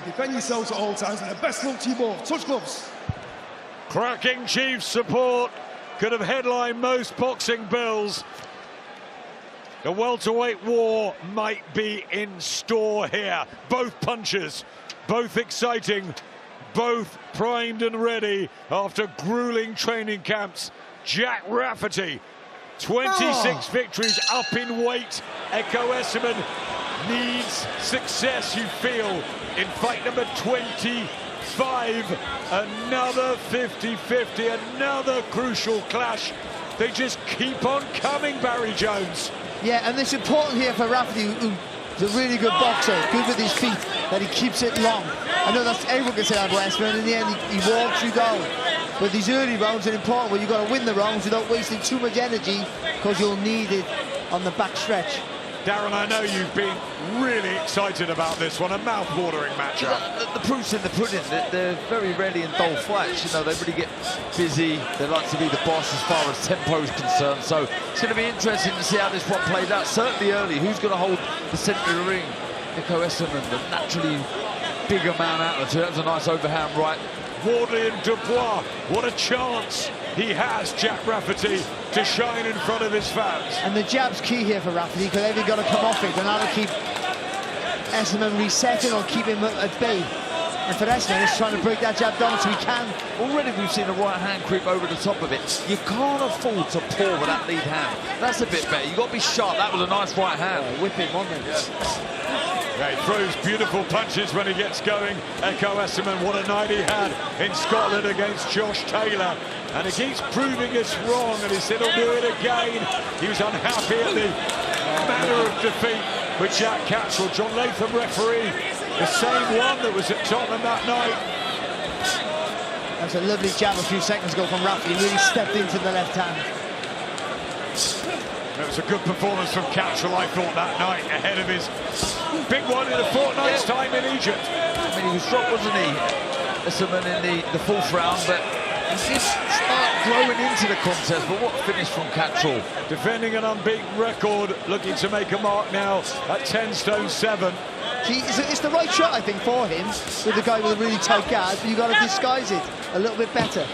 Defend yourselves at all times, and the best luck to you both. Touch gloves. Cracking Chiefs support could have headlined most boxing bills. The welterweight war might be in store here. Both punches, both exciting, both primed and ready after grueling training camps. Jack Rafferty, 26 victories up in weight. Ekow Essuman needs success, you feel, in fight number 25. Another 50-50, another crucial clash. They just keep on coming, Barry Jones. Yeah, and it's important here for Rafferty, who's a really good boxer, good with his feet, that he keeps it long. I know that's everyone can say that about Essuman, and in the end he walks you down. But these early rounds are important, where you've got to win the rounds without wasting too much energy, because you'll need it on the back stretch. Darren, I know you've been really excited about this one, a mouth-watering matchup. The proof's in the pudding. They're very rarely in dull fights. You know, they really get busy. They like to be the boss as far as tempo is concerned. So it's going to be interesting to see how this one plays out. Certainly early. Who's going to hold the centre of the ring? Ekow Essuman, the naturally bigger man out of the two. That was a nice overhand right. Wardley and Dubois, what a chance he has, Jack Rafferty, to shine in front of his fans. And the jab's key here for Rafferty, because they've got to come off it, and now to keep Essuman resetting or keep him at bay. And for Essuman, he's trying to break that jab down so he can. Already we've seen a right hand creep over the top of it. You can't afford to pour with that lead hand. That's a bit better. You've got to be sharp. That was a nice right hand. Whipping, wasn't it? Yeah, he throws beautiful punches when he gets going. Ekow Essuman, what a night he had in Scotland against Josh Taylor. And he keeps proving us wrong, and he said he'll do it again. He was unhappy at the manner of defeat with Jack Catchell. John Latham referee, the same one that was at Tottenham that night. That's a lovely jab a few seconds ago from Rafferty. He really stepped into the left hand. It was a good performance from Catchell, I thought, that night, ahead of his big one in a fortnight's time in Egypt. I mean, he was dropped, wasn't he, Essuman, in the fourth round, but he did start growing into the contest. But what a finish from Catchell. Defending an unbeaten record, looking to make a mark now at 10 stone 7. It's the right shot, I think, for him, with the guy with a really tight guard, but you've got to disguise it a little bit better.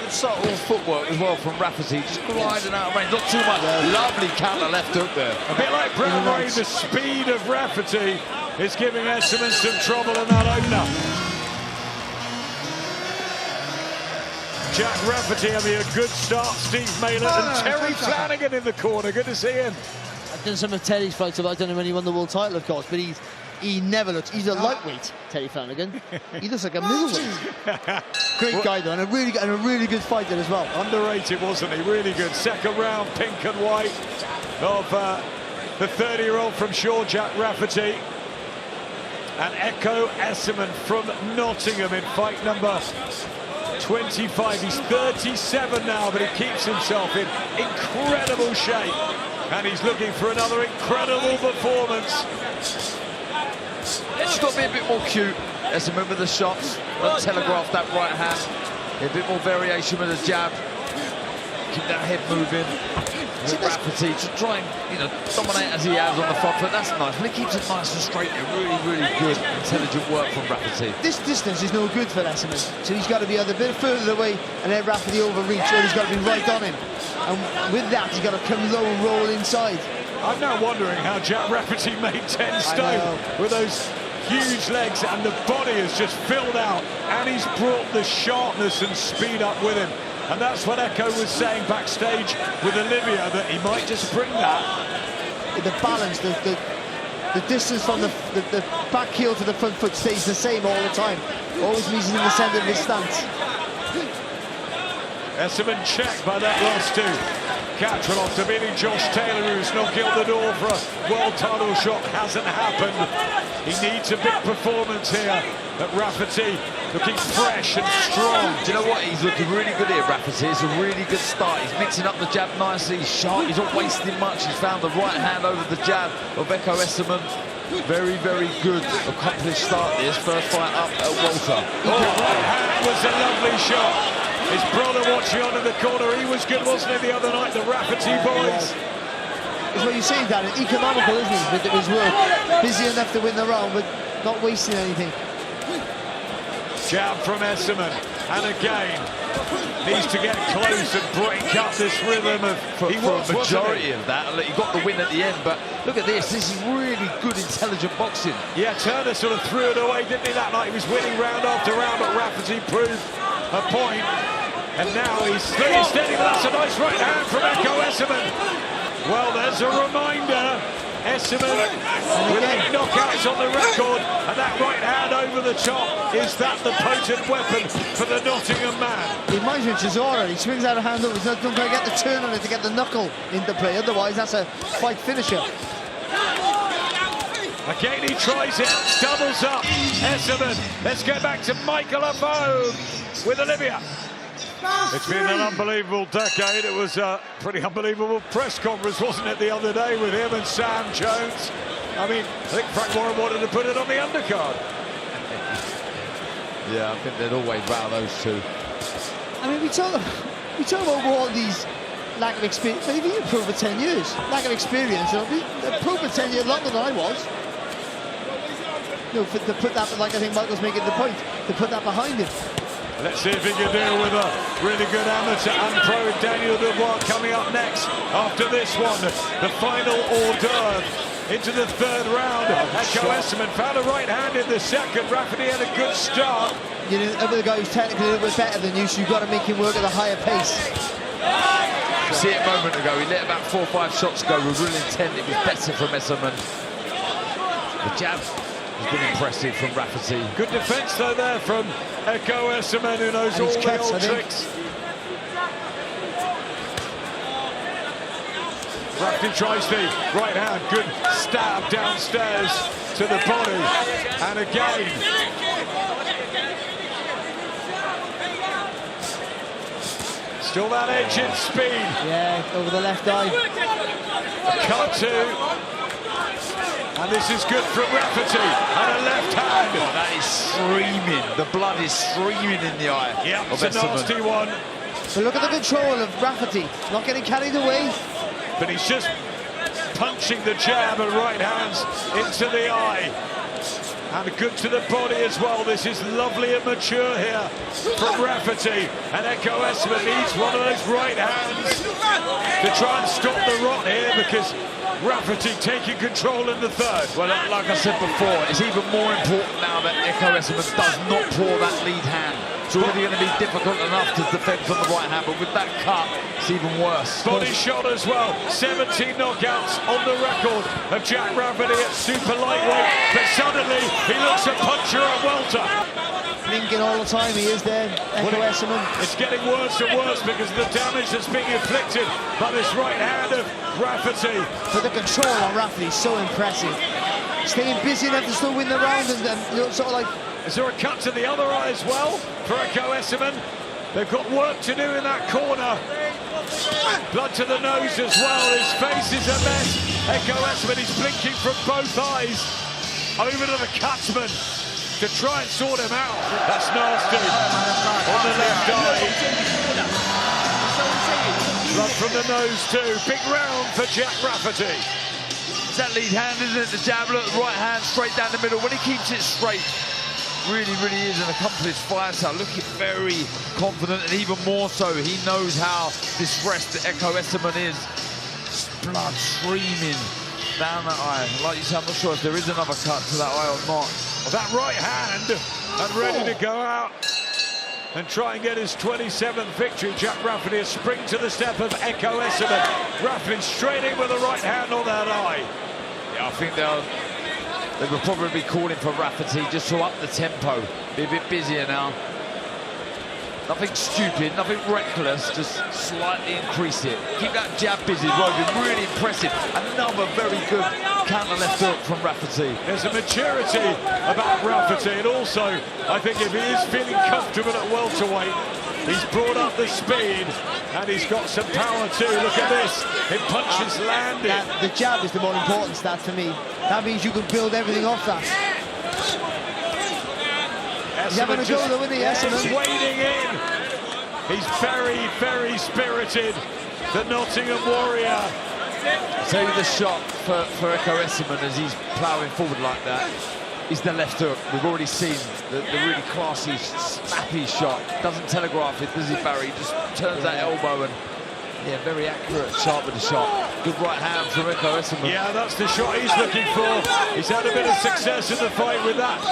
Subtle footwork as well from Rafferty, just gliding out of range, not too much. Lovely counter left hook there. A bit like Brown Ray, the speed of Rafferty is giving Essuman some trouble in that opener. Jack Rafferty having a good start, Steve Mailer and Terry Flanagan in the corner. Good to see him. I've done some of Terry's fights, but I don't know when he won the world title, of course, but he never looks, he's a lightweight, Terry Flanagan. He looks like a middleweight. Great guy though, and a really good fighter as well. Underrated, wasn't he? Really good. Second round, pink and white of the 30-year-old from Shaw, Jack Rafferty. And Ekow Essuman from Nottingham in fight number 25. He's 37 now, but he keeps himself in incredible shape. And he's looking for another incredible performance. She's got to be a bit more cute. Essuman with the shots, don't telegraph that right hand. A bit more variation with the jab. Keep that head moving. Rafferty to try and, dominate as he has on the front foot. That's nice. But he keeps it nice and straight. Really good, intelligent work from Rafferty. This distance is no good for Essuman, so he's got to be either a bit further away and let Rafferty overreach, or he's got to be right on him. And with that, he's got to come low and roll inside. I'm now wondering how Jack Rafferty made 10 stone with those huge legs, and the body has just filled out, and he's brought the sharpness and speed up with him. And that's what Ekow was saying backstage with Olivia, that he might just bring that. The balance, the distance from the back heel to the front foot stays the same all the time. Always means he's in the centre of his stance. Essuman checked by that last two. Catchell after beating Josh Taylor, who's knocking on the door for a world title shot. Hasn't happened. He needs a big performance here. But Rafferty looking fresh and strong. Do you know what? He's looking really good here, Rafferty. It's a really good start. He's mixing up the jab nicely. He's sharp. He's not wasting much. He's found the right hand over the jab of Ekow Essuman. Very good, accomplished start this first fight up at welter. The right hand was a lovely shot. His brother watching on in the corner. He was good, wasn't he, the other night? The Rafferty boys. It's what you're saying, Darren. Economical, isn't he, with his work? Busy enough to win the round, but not wasting anything. Jab from Essuman, and again, needs to get close and break up this rhythm of... For a majority of that, he got the win at the end, but look at this is really good, intelligent boxing. Yeah, Turner sort of threw it away, didn't he, that night? He was winning round after round, but Rafferty proved a point. And now he's steady, but that's a nice right hand from Ekow Essuman. Well, there's a reminder. Essuman with 8 knockouts on the record, and that right hand over the top, is that the potent weapon for the Nottingham man? He reminds me of Chisora. He swings out a hand up, he's not going to get the turn on it to get the knuckle into play, otherwise that's a fight finisher. Again he tries it, doubles up, Essuman. Let's go back to Michael Latham with Olivia. It's been an unbelievable decade. It was a pretty unbelievable press conference, wasn't it, the other day with him and Sam Jones? I mean, I think Frank Warren wanted to put it on the undercard. Yeah, I think they'd always battle those two. I mean, we talk about all these lack of experience, but even you prove for 10 years. Lack of experience, you know, they proved for 10 years longer than I was. You know, to put that, like I think Michael's making the point, to put that behind him. Let's see if he can deal with a really good amateur and pro Daniel Dubois coming up next after this one. The final hors d'oeuvre into the third round. Ekow Essuman found a right hand in the second. Rafferty had a good start. You know, the guy who's technically a little bit better than you, so you've got to make him work at a higher pace. See it a moment ago, he let about 4 or 5 shots go with real intent. It was better from Essuman. The jab has been impressive from Rafferty. Good defence though there from Ekow Essuman, who knows all the old tricks. Rafferty tries the right hand, good stab downstairs to the body, and again. Still that edge in speed. Yeah, over the left eye. Cut to. And this is good from Rafferty, and a left hand. Oh, that is streaming. The blood is streaming in the eye. Yeah, it's a nasty one. But look at the control of Rafferty, not getting carried away. But he's just punching the jab and right hands into the eye. And good to the body as well. This is lovely and mature here from Rafferty. And Ekow Essuman needs one of those right hands to try and stop the rot here, because Rafferty taking control in the third. Well, like I said before, it's even more important now that Ekow Essuman does not pour that lead hand. It's already going to be difficult enough to defend from the right hand, but with that cut, it's even worse. Body shot as well. 17 knockouts on the record of Jack Rafferty at super lightweight, but suddenly he looks a puncher at welter. Blinking all the time, he is there, Ekow Essuman. It's getting worse and worse because of the damage that's being inflicted by this right hand of Rafferty. But the control on Rafferty is so impressive. Staying busy enough to still win the round, and you know, sort of like... Is there a cut to the other eye as well for Ekow Essuman? They've got work to do in that corner. Blood to the nose as well. His face is a mess. Ekow Essuman is blinking from both eyes. Over to the cutsman to try and sort him out. That's nasty. On the left eye. Blood from the nose too. Big round for Jack Rafferty. It's that lead hand, isn't it? The jab, look, the right hand straight down the middle. When he keeps it straight, really is an accomplished fighter. Looking very confident, and even more so, he knows how distressed Ekow Essuman is. Blood streaming down that eye. Like you said, I'm not sure if there is another cut to that eye or not. Well, that right hand, and ready to go out and try and get his 27th victory. Jack Rafferty, a spring to the step of Ekow Essuman. Rafferty straight in with the right hand on that eye. Yeah, I think they will probably be calling for Rafferty just to up the tempo, be a bit busier now. Nothing stupid, nothing reckless, just slightly increase it. Keep that jab busy, Rogan, really impressive. Another very good counter left hook from Rafferty. There's a maturity about Rafferty, and also, I think if he is feeling comfortable at welterweight, he's brought up the speed, and he's got some power too. Look at this, it punches landing. The jab is the more important stat for me. That means you can build everything off that. He's having a go though, isn't he, Essuman? Wading in. He's very spirited, the Nottingham Warrior. I'll tell you the shot for Ekow Essuman as he's ploughing forward like that. is the left hook. We've already seen the really classy, snappy shot. Doesn't telegraph it, does he, Barry? Just turns that elbow and, yeah, very accurate, sharp with the shot. Good right hand from Ekow Essuman. Yeah, that's the shot he's looking for. He's had a bit of success in the fight with that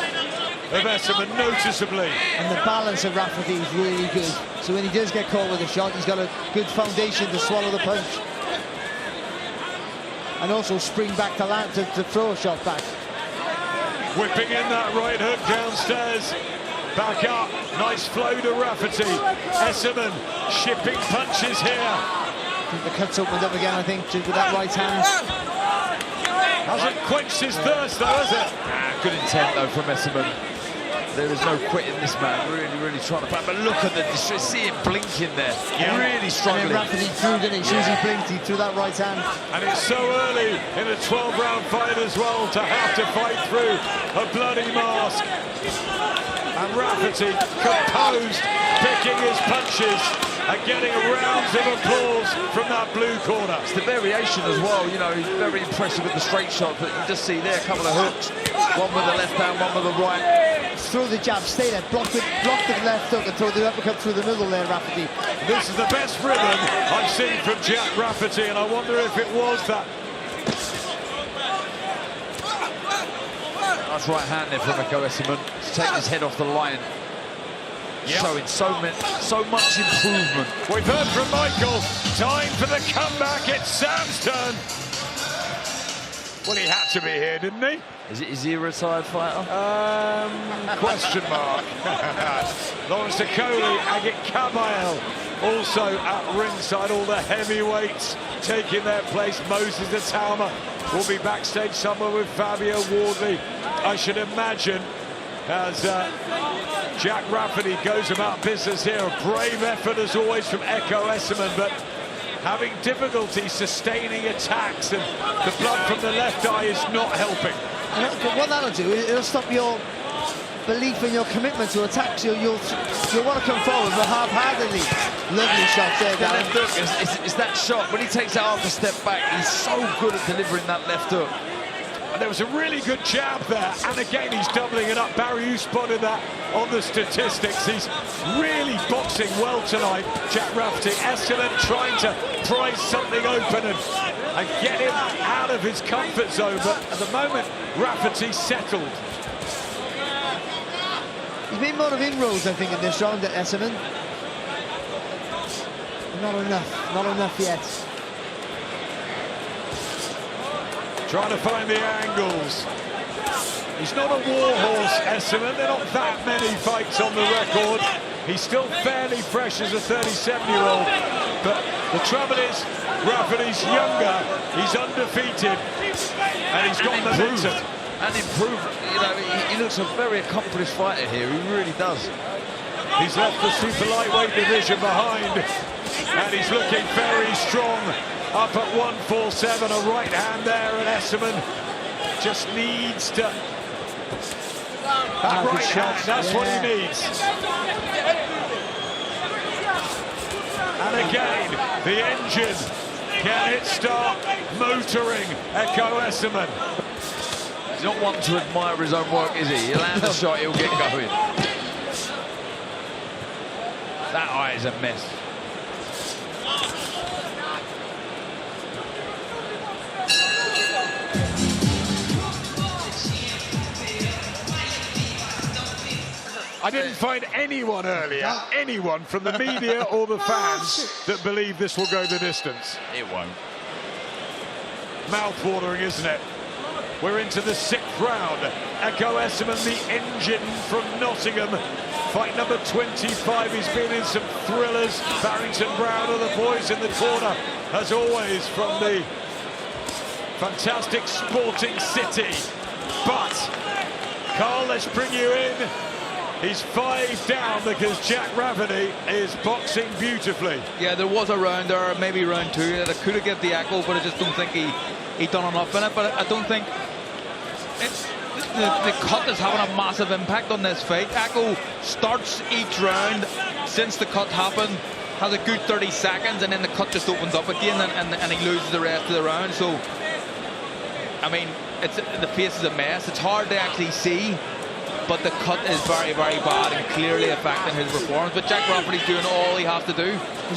of Essuman, noticeably. And the balance of Rafferty is really good. So when he does get caught with a shot, he's got a good foundation to swallow the punch. And also spring back to land to throw a shot back. Whipping in that right hook downstairs. Back up. Nice flow to Rafferty. Essuman shipping punches here. I think the cut's opened up again, I think, with that right hand. Hasn't quenched his thirst, though, has it? Good intent, though, from Essuman. There is no quitting this man. Really trying to... But look at the distress. See him blinking there. Yeah. Really struggling. And then Rafferty threw, didn't he? As soon as he blinked, he threw that right hand. And it's so early in a 12-round fight as well to have to fight through a bloody mask. And Rafferty, composed, picking his punches and getting rounds of applause from that blue corner. It's the variation as well, you know, he's very impressive with the straight shot, but you just see there a couple of hooks, one with the left hand, one with the right. Throw the jab, stay there, block the left hook and throw the uppercut through the middle there, Rafferty. This is the best rhythm I've seen from Jack Rafferty, and I wonder if it was that. Nice right hand there from Ekow Essuman. He's taking his head off the line. Yep. Showing so much improvement. We've heard from Michael. Time for the comeback. It's Sam's turn. Well, he had to be here, didn't he? Is he a retired fighter? Question mark. Lawrence Okoli, Agit Kabayel also at ringside. All the heavyweights taking their place. Moses Atama will be backstage somewhere with Fabio Wardley, I should imagine, as Jack Rafferty goes about business here. A brave effort as always from Ekow Essuman, but having difficulty sustaining attacks, and the blood from the left eye is not helping. But what that'll do, it'll stop your belief and your commitment to attacks. You'll want to come forward, but half-heartedly. Lovely shot there, Darren. It's that shot. When he takes that half a step back, he's so good at delivering that left hook. And there was a really good jab there, and again he's doubling it up. Barry, you spotted that on the statistics. He's really boxing well tonight, Jack Rafferty. Essuman trying to pry something open and get him out of his comfort zone, but at the moment Rafferty settled. He's made more of inroads, I think, in this round at Essuman. Not enough yet. Trying to find the angles. He's not a warhorse, Essuman. There are not that many fights on the record. He's still fairly fresh as a 37-year-old. But the trouble is, Rafferty's younger, he's undefeated, and he's got momentum. And improved. You know, he looks a very accomplished fighter here. He really does. He's left the super lightweight division behind, and he's looking very strong. Up at 147, a right hand there, and Essuman just needs to... That right hand, that's what he needs. And again, the engine, can it start motoring Ekow Essuman? He's not one to admire his own work, is he? He'll land the shot, he'll get going. That eye is a mess. I didn't find anyone earlier, anyone from the media or the fans, that believe this will go the distance. It won't. Mouth-watering, isn't it? We're into the 6th round. Ekow Essuman, the engine from Nottingham. Fight number 25. He's been in some thrillers. Barrington Brown are the boys in the corner, as always, from the fantastic Sporting City. But, Carl, let's bring you in. He's 5 down because Jack Rafferty is boxing beautifully. Yeah, there was a round there, maybe round 2, that could have given the Ekow, but I just don't think he done enough in it. But I don't think the cut is having a massive impact on this fight. Ekow starts each round since the cut happened, has a good 30 seconds, and then the cut just opens up again, and he loses the rest of the round. So, I mean, the face is a mess. It's hard to actually see, but the cut is very, very bad and clearly affecting his performance. But Jack Rafferty's doing all he has to do.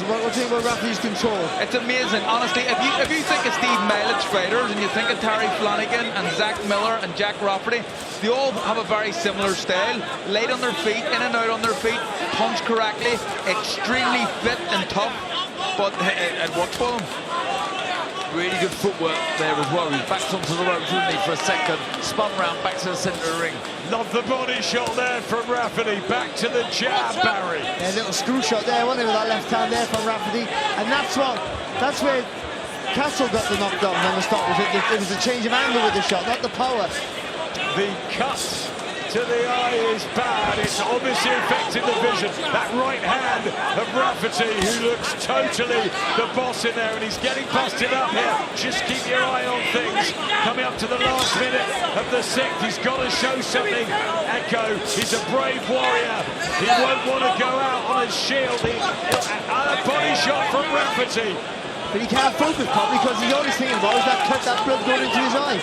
What do you think about Rafferty's control? It's amazing, honestly. If you think of Steve Mileage fighters and you think of Terry Flanagan and Zach Miller and Jack Rafferty, they all have a very similar style. Light on their feet, in and out on their feet, punch correctly, extremely fit and tough, but it works for them. Really good footwork there as well. He backed onto the ropes, didn't he, for a second. Spun round back to the centre of the ring. Love the body shot there from Rafferty. Back to the jab, Barry. Yeah, a little screw shot there, wasn't it, with that left hand there from Rafferty. And that's where Castle got the knockdown on the stop. It was a change of angle with the shot, not the power. The cut to the eye is bad. It's obviously affecting the vision. That right hand of Rafferty, who looks totally the boss in there, and he's getting busted up here. Just keep your eye on things. Coming up to the last minute of the sixth, he's got to show something. Ekow, he's a brave warrior. He won't want to go out on his shield. A body shot from Rafferty. But he can't focus probably because he's always thinking about is that cut, that blood going into his eye.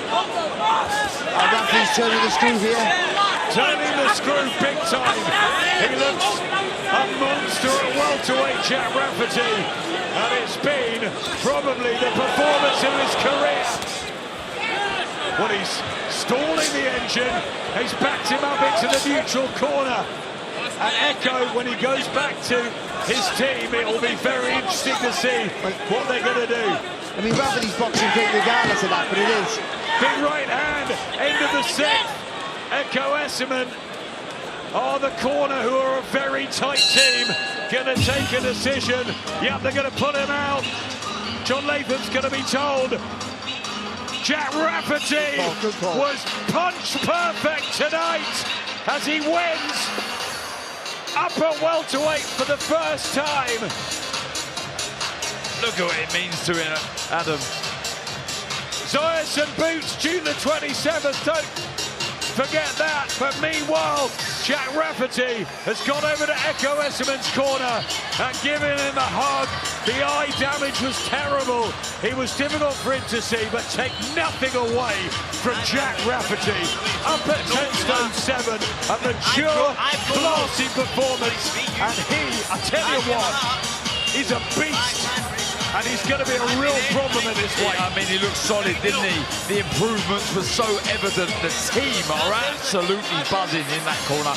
Rafferty's turning the screw here. Turning the screw big time. He looks a monster at welterweight, Jack Rafferty. And it's been probably the performance of his career. Well, he's stalling the engine. He's backed him up into the neutral corner. And Ekow, when he goes back to his team, it will be very interesting to see what they're going to do. I mean, Rafferty's boxing great regardless of that, but it is. Big right hand, end of the sixth. Ekow Essuman are the corner, who are a very tight team, going to take a decision. Yep, they're going to put him out. John Latham's going to be told. Jack Rafferty was punch perfect tonight as he wins up at welterweight for the first time. Look at what it means to him, Adam. Zayas and Boots, June the 27th. Don't forget that. But meanwhile, Jack Rafferty has gone over to Ekow Essuman's corner and given him a hug. The eye damage was terrible. It was difficult for him to see, but take nothing away from Jack Rafferty. Up at 10 stone 7, a mature, classy performance. And he, I tell you what, he's a beast. And he's going to be a real problem in this weight. I mean, he looked solid, didn't he? The improvements were so evident. The team are absolutely buzzing in that corner.